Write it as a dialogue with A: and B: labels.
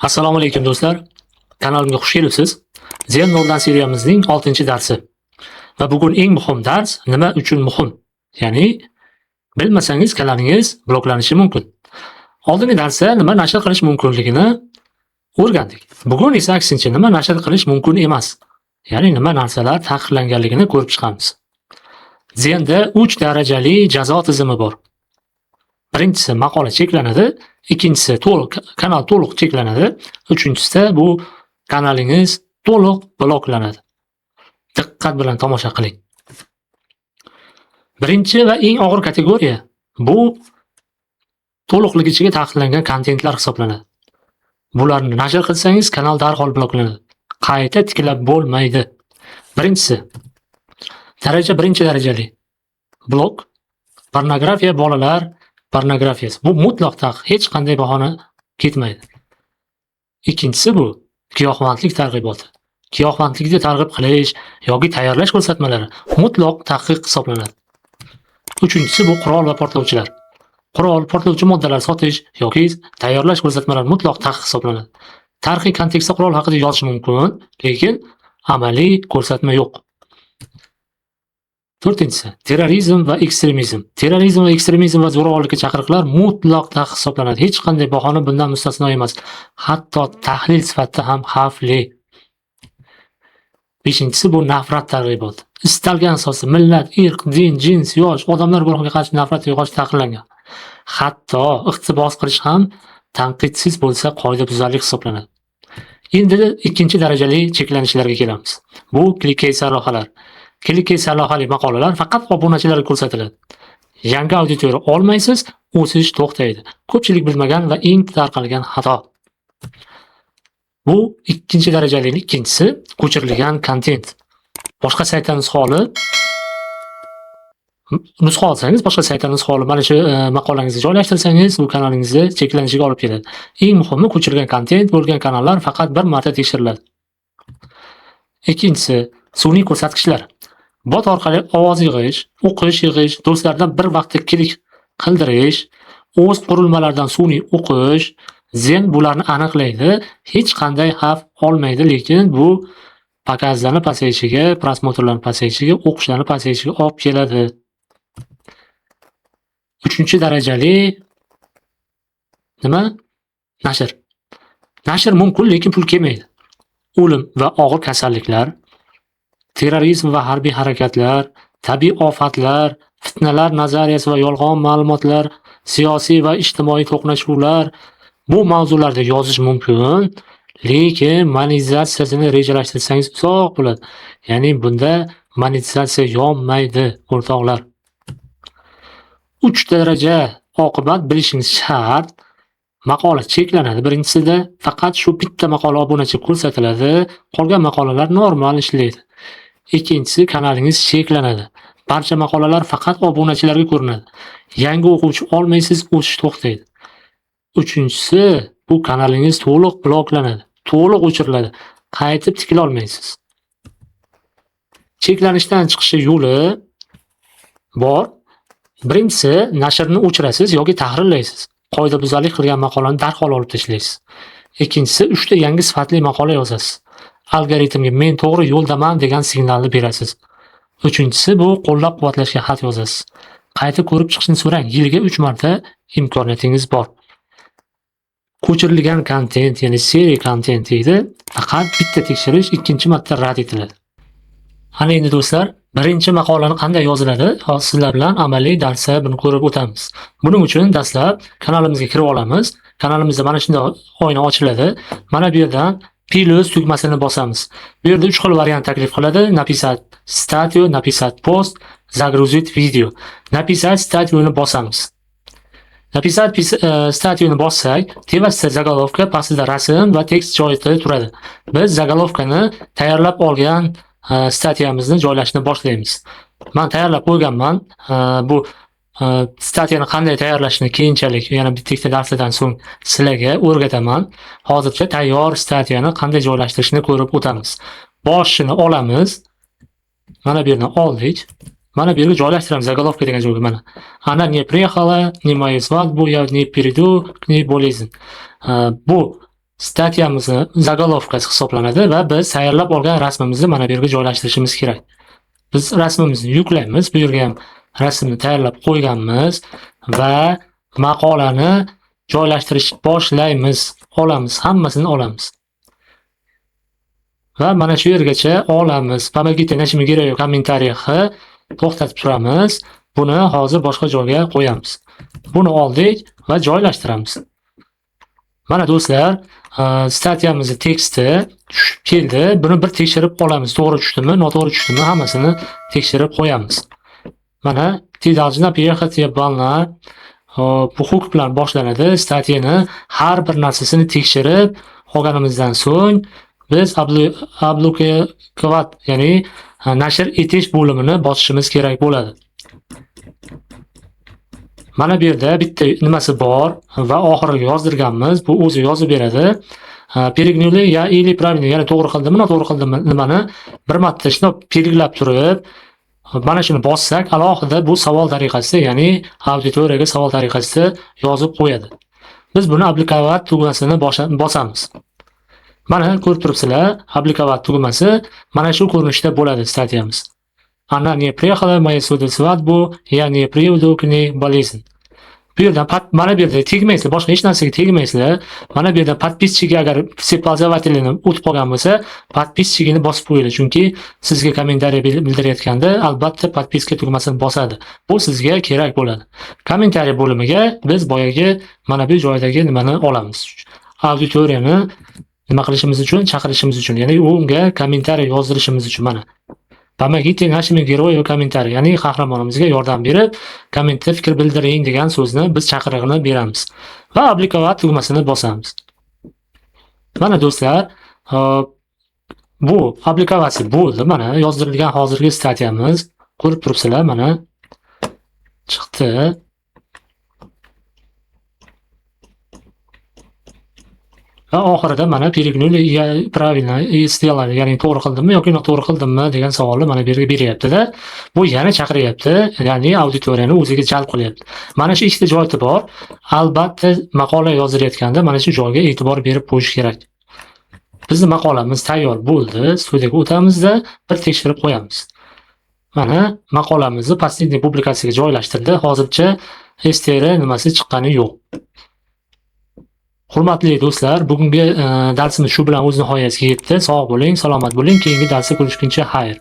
A: Assalomu alaykum do'stlar. Kanalimga xush kelibsiz. Zen noldan seriyamizning 6-darsi. Va bugun eng muhim dars nima uchun muhim? Ya'ni bilmasangiz kanalingiz bloklanishi mumkin. Oldingi darsda nima nashr qilish mumkinligini o'rgandik. Bugun esa aksincha nima nashr qilish mumkin emas. Ya'ni nima narsalar taqiqlanganligini ko'rib chiqamiz. Zenda 3 darajali jazo tizimi bor. Birinchisi maqola cheklanadi, ikkinchisi kanal to'liq cheklanadi, uchinchisida bu kanalingiz to'liq bloklanadi. Diqqat bilan tomosha qiling. Birinchi va eng og'ir kategoriya bu to'liqligicha taqiqlangan kontentlar hisoblanadi. Bularni nashr qilsangiz kanal darhol bloklanadi. Qayta tiklab bo'lmaydi. Birinchisi birinchi darajali blok pornografiya bolalar pornografiyasi. Bu mutlaq taqiq, hech qanday bahona ketmaydi. Ikkinchisi bu giyohvandlik targ'iboti. Giyohvandlikni targ'ib qilish yoki tayyorlash ko'rsatmalari mutlaq taqiq hisoblanadi. Uchinchisi bu qurol va portlovchilar. Qurol, portlovchi moddalar sotish yoki tayyorlash ko'rsatmalari mutlaq taqiq hisoblanadi. Tarixiy kontekstda qurol haqida yozish mumkin, lekin amaliy ko'rsatma yo'q. To'rtinchisi terrorizm va ekstremizm. Terrorizm va ekstremizm va zo'ravonlikka chaqiriqlar mutlaq taqiq hisoblanadi. Hech qanday bahona bundan mustasno emas. Hatto tahlil sifatida ham xavfli. Beshinchisi bu nafrat targ'iboti. Istalgan asosda millat, irq, din, jins, yosh, odamlar guruhiga qarshi nafrat uyg'otish taqiqlangan. Hatto iqtibos qilish ham tanqidsiz bo'lsa qoidabuzarlik hisoblanadi. Endi ikkinchi darajali cheklanishlarga kelamiz. Bu klikkey sarlavhalar. Klikkey sarlavhali maqolalar faqat obunachilarga ko'rsatiladi. Yangi auditoriya olmaysiz, o'sish to'xtaydi. Ko'pchilik bilmagan va eng tarqalgan xato. Bu ikkinchi darajalining ikkinchisi ko'chirilgan kontent. Boshqa saytdan nusxa olsangiz, boshqa saytdan nusxa olib mana shu maqolangizni joylashtirsangiz, bu kanalingizni cheklanishiga olib keladi. Eng muhimi ko'chirilgan kontent bo'lgan kanallar faqat bir marta tekshiriladi. Ikkinchisi sun'iy ko'rsatkichlar. Bot orqali ovoz yig'ish, o'qish, do'stlardan bir vaqtda klik qildirish, o'z qurilmalaridan sun'iy o'qish, Zen bularni aniqlaydi, hech qanday xavf olmaydi, lekin bu pokazlarni pasayishiga, prosmotrlarni pasayishiga, o'qishlarni pasayishiga olib keladi. Uchinchi darajali nima? Nashr. Nashr mumkin, lekin pul kelmaydi. O'lim va og'ir kasalliklar, terrorizm va harbiy harakatlar, tabiiy ofatlar, fitnalar nazariyasi va yolg'on ma'lumotlar, siyosiy va ijtimoiy to'qnashuvlar, bu mavzularda yozish mumkin, lekin monetizatsiyasini rejalashtirsangiz uzoq bo'ladi. Ya'ni bunda monetizatsiya yonmaydi, o'rtoqlar. 3 daraja oqibat bilishingiz shart. Maqola cheklanadi. Birinchisida faqat shu bitta maqola obunachi ko'rsatiladi, qolgan maqolalar normal ishlaydi. Ikkinchisi kanalingiz cheklanadi. Barcha maqolalar faqat obunachilarga ko'rinadi. Yangi o'quvchi olmaysiz, o'sish to'xtaydi. Uchinchisi bu kanalingiz to'liq bloklanadi, to'liq o'chiriladi. Qaytib tikla olmaysiz. Cheklanishdan chiqish yo'li bor. Birinchisi nashrni o'chirasiz yoki tahrirlaysiz. Qoidabuzarlik qilgan maqolani darhol olib tashlaysiz. Ikkinchisi 3 ta yangi sifatli maqola yozasiz. Algoritmga men to'g'ri yo'ldaman degan signalni berasiz. Uchinchisi bu qo'llab-quvvatlashga xat yozasiz. Qayta ko'rib chiqishni so'rang. Yiliga 3 marta imkoniyatingiz bor. Ko'chirilgan kontent, ya'ni seriya kontent deydi, faqat bitta tekshirish, ikkinchi marta rad etiladi. Ana endi do'stlar, birinchi maqolani qanday yoziladi? Hozir sizlar bilan amaliy darsda buni ko'rib o'tamiz. Buning uchun dastlab kanalimizga kirib olamiz. Kanalimizda mana shunday oyna ochiladi. Mana bu yerdan plus tugmasini bosamiz. Bu yerda 3 xil variant taklif qiladi. Napisat statio, napisat post, загрузить video. Napisat stationi bosamiz. Napisat stationi bossak, tepasida zagolovka, pastida rasm va tekst joyida turadi. Biz zagolovkani tayyorlab olgan statiyamizni joylashni boshlaymiz. Men tayyorlab qo'yganman. Bu statiyani qanday tayyorlashni keyinchalik yana bitta darsdan so'ng sizlarga o'rgataman. Hozircha tayyor statiyani qanday joylashtirishni ko'rib o'tamiz. Boshini olamiz. Mana bu yerdan oldik. Mana bu yerga joylashtiramiz zagolovka degan joyga mana. Ana не приехала, не моя свадьба, я не приду к ней болезнь. Bu Statyamizni zagolovkasi hisoblanadi va biz tayyorlab olgan rasmimizni mana bu yerga joylashtirishimiz kerak. Biz rasmimizni yuklaymiz. Bu yerga ham rasmni tayyorlab qo'yganmiz va maqolani joylashtirish boshlaymiz. Olamiz, hammasini olamiz. Va mana shu yergacha olamiz. Помогите нашими героям в kommentariях to'xtatib turamiz. Buni hozir boshqa joyga qo'yamiz. Buni oldik va joylashtiramiz. Mana do'stlar, statyamizni teksti tushib keldi. Buni bir tekshirib olamiz. To'g'ri tushdimi, noto'g'ri tushdimi, hammasini tekshirib qo'yamiz. Mana ты должна приехать banna bu huquq bilan boshlanadi. Statyani har bir narsasini tekshirib olganimizdan so'ng biz обликовать, ya'ni nashr etish bo'limini bosishimiz kerak bo'ladi. Mana bu yerda bitta nimasi bor va oxiriga yozdirganmiz. Bu o'zi yozib beradi. Перегнули я или правильно, ya'ni to'g'ri qildimmi, noto'g'ri qildimmi nimani bir marta shunday belgilab turib, mana shuni bossak, alohida bu savol tariqasida, ya'ni auditoriyaga savol tariqasida yozib qo'yadi. Biz buni обликовать tugmasini bosamiz. Mana ko'rib turibsizlar, обликовать tugmasi mana shu ko'rinishda bo'ladi statyamiz. Она не приехала в мою свадьбу, я не приеду к ней болезнь. Bu yerdan mana bu yerda tegmaysizlar, boshqa hech narsaga tegmaysizlar. Mana bu yerda подписчиga agar sepalzavatilini o'tib qolgan bo'lsa, подписчигini bosib qo'yinglar, chunki sizga kommentariy bildirayotganda albatta подписка tugmasini bosadi. Bu sizga kerak bo'ladi. Kommentariy bo'limiga biz boyagi mana bu joydagi nimani olamiz. Auditoriyani nima qilishimiz uchun, chaqirishimiz uchun, ya'ni unga kommentariy yozdirishimiz uchun mana. Помогите нашим героям в kommentariy, ya'ni qahramonimizga yordam berib, kommentda fikr bildiring degan so'zni biz chaqirig'ini beramiz va обликовать tugmasini bosamiz. Mana do'stlar, bu обликовать bo'ldi. Mana yozdirilgan hozirgi statyamiz. Ko'rib turibsizlar, mana chiqdi. Va oxirida mana перегнули я правильно сделали, ya'ni to'g'ri qildimmi yoki noto'g'ri qildimmi degan savolni mana bu yerga beryapti-da. Bu yana chaqiryapti, ya'ni auditoriyani o'ziga jalb qilyapti. Mana shu ikkita joyi bor. Albatta maqola yozdirayotganda mana shu joyga e'tibor berib qo'yish kerak. Bizning maqolamiz tayyor bo'ldi. Studiyaga o'tamizda bir tekshirib qo'yamiz. Mana maqolamizni последний publikatsiyaga joylashtirdi. Hozircha STR nimasi chiqqani yo'q. Hurmatli do'stlar, bugungi darsimiz shu bilan o'z nihoyasiga yetdi. Sog' bo'ling, salomat bo'ling. Keyingi darsda ko'rishguncha xayr.